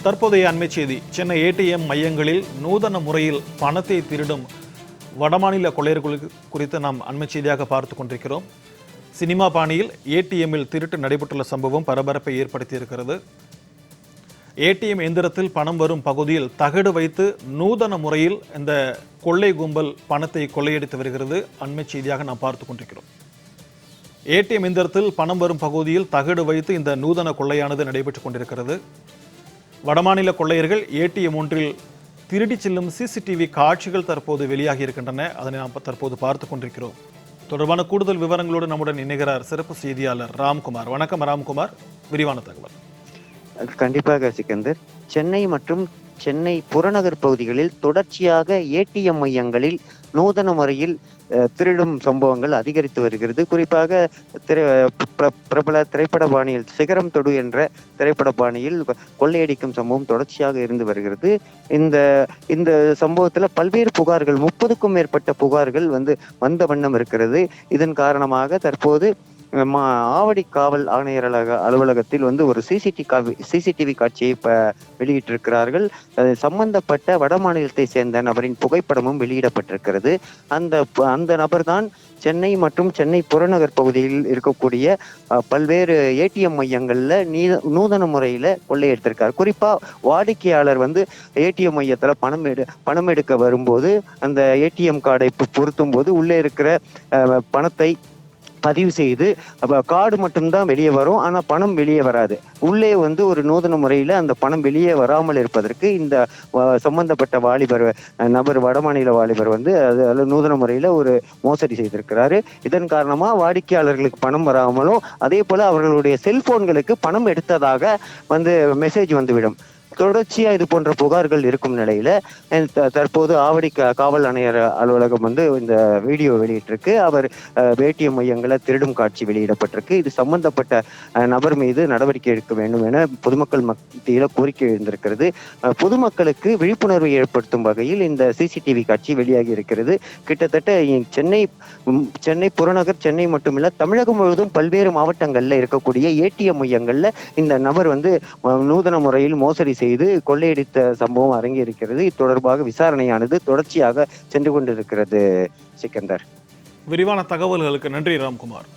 தற்போதைய அண்மை செய்தி. சென்னை ஏடிஎம் மையங்களில் நூதன முறையில் பணத்தை திருடும் வடமாநில கொள்ளையர்கள் குறித்து நாம் அண்மை செய்தியாக பார்த்து கொண்டிருக்கிறோம். சினிமா பாணியில் ஏடிஎம்மில் திருட்டு நடைபெற்றுள்ள சம்பவம் பரபரப்பை ஏற்படுத்தியிருக்கிறது. ஏடிஎம் எந்திரத்தில் பணம் வரும் பகுதியில் தகடு வைத்து நூதன முறையில் இந்த கொள்ளை கும்பல் பணத்தை கொள்ளையடித்து வருகிறது. அண்மை செய்தியாக நாம் பார்த்து கொண்டிருக்கிறோம். ஏடிஎம் எந்திரத்தில் பணம் வரும் பகுதியில் தகடு வைத்து இந்த நூதன கொள்ளையானது நடைபெற்றுக் கொண்டிருக்கிறது. வடமாநில கொள்ளையர்கள் ஏடிஎம் ஒன்றில் திருடி செல்லும் சிசிடிவி காட்சிகள் தற்போது வெளியாகி இருக்கின்றன. அதனை நாம் தற்போது பார்த்து கொண்டிருக்கிறோம். தொடர்பான கூடுதல் விவரங்களோடு நம்முடன் இணைகிறார் சிறப்பு செய்தியாளர் ராம்குமார். வணக்கம் ராம்குமார், விரிவான தகவல். கண்டிப்பாக சிக்கந்தர். சென்னை மற்றும் சென்னை புறநகர் பகுதிகளில் தொடர்ச்சியாக ஏடிஎம் மையங்களில் நூதன முறையில் திருடும் சம்பவங்கள் அதிகரித்து வருகிறது. குறிப்பாக பிரபல திரைப்பட பாணியில் சிகரம் தொடு என்ற திரைப்பட பாணியில் கொள்ளையடிக்கும் சம்பவம் தொடர்ச்சியாக இருந்து வருகிறது. இந்த சம்பவத்துல பல்வேறு புகார்கள், 30க்கும் மேற்பட்ட புகார்கள் வந்த வண்ணம் இருக்கிறது. இதன் காரணமாக தற்போது ஆவடி காவல் ஆணையர் அலுவலகத்தில் ஒரு சிசிடிவி காட்சியை வெளியிட்டிருக்கிறார்கள். சம்பந்தப்பட்ட வட மாநிலத்தை சேர்ந்த நபரின் புகைப்படமும் வெளியிடப்பட்டிருக்கிறது. அந்த நபர் தான் சென்னை மற்றும் சென்னை புறநகர் பகுதியில் இருக்கக்கூடிய பல்வேறு ஏடிஎம் மையங்கள்ல நூதன முறையில கொள்ளையடித்திருக்கார். குறிப்பா வாடிக்கையாளர் ஏடிஎம் மையத்துல பணம் எடுக்க வரும்போது அந்த ஏடிஎம் கார்டை பொருத்தும் போது உள்ளே இருக்கிற பணத்தை பதிவு செய்து கார்டு மட்டும்தான் வெளியே வரும், ஆனா பணம் வெளியே வராது. உள்ளே ஒரு நூதன முறையில அந்த பணம் வெளியே வராமல் இருப்பதற்கு இந்த சம்பந்தப்பட்ட நபர் வடமாநில வாலிபர் அது நூதன முறையில ஒரு மோசடி செய்திருக்கிறாரு. இதன் காரணமா வாடிக்கையாளர்களுக்கு பணம் வராமலும் அதே போல அவர்களுடைய செல்போன்களுக்கு பணம் எடுத்ததாக மெசேஜ் வந்துவிடும். தொடர்ச்சியா இது போன்ற புகார்கள் இருக்கும் நிலையில தற்போது ஆவடி காவல் ஆணையர் அலுவலகம் இந்த வீடியோ வெளியிட்டிருக்கு. அவர் ஏடிஎம் மையங்களை திருடும் காட்சி வெளியிடப்பட்டிருக்கு. இது சம்பந்தப்பட்ட நபர் மீது நடவடிக்கை எடுக்க வேண்டும் என பொதுமக்கள் மத்தியில கோரிக்கை எழுந்திருக்கிறது. பொதுமக்களுக்கு விழிப்புணர்வை ஏற்படுத்தும் வகையில் இந்த சிசிடிவி காட்சி வெளியாகி இருக்கிறது. கிட்டத்தட்ட சென்னை புறநகர், சென்னை மட்டுமில்ல தமிழகம் முழுவதும் பல்வேறு மாவட்டங்கள்ல இருக்கக்கூடிய ஏடிஎம் மையங்கள்ல இந்த நபர் நூதன முறையில் மோசடி செய்து கொள்ளையடித்த சம்பவம் அரங்கி இருக்கிறது. இது தொடர்பாக விசாரணையானது தொடர்ச்சியாக சென்று கொண்டிருக்கிறது. சிக்கந்தர், விரிவான தகவல்களுக்கு நன்றி ராம்குமார்.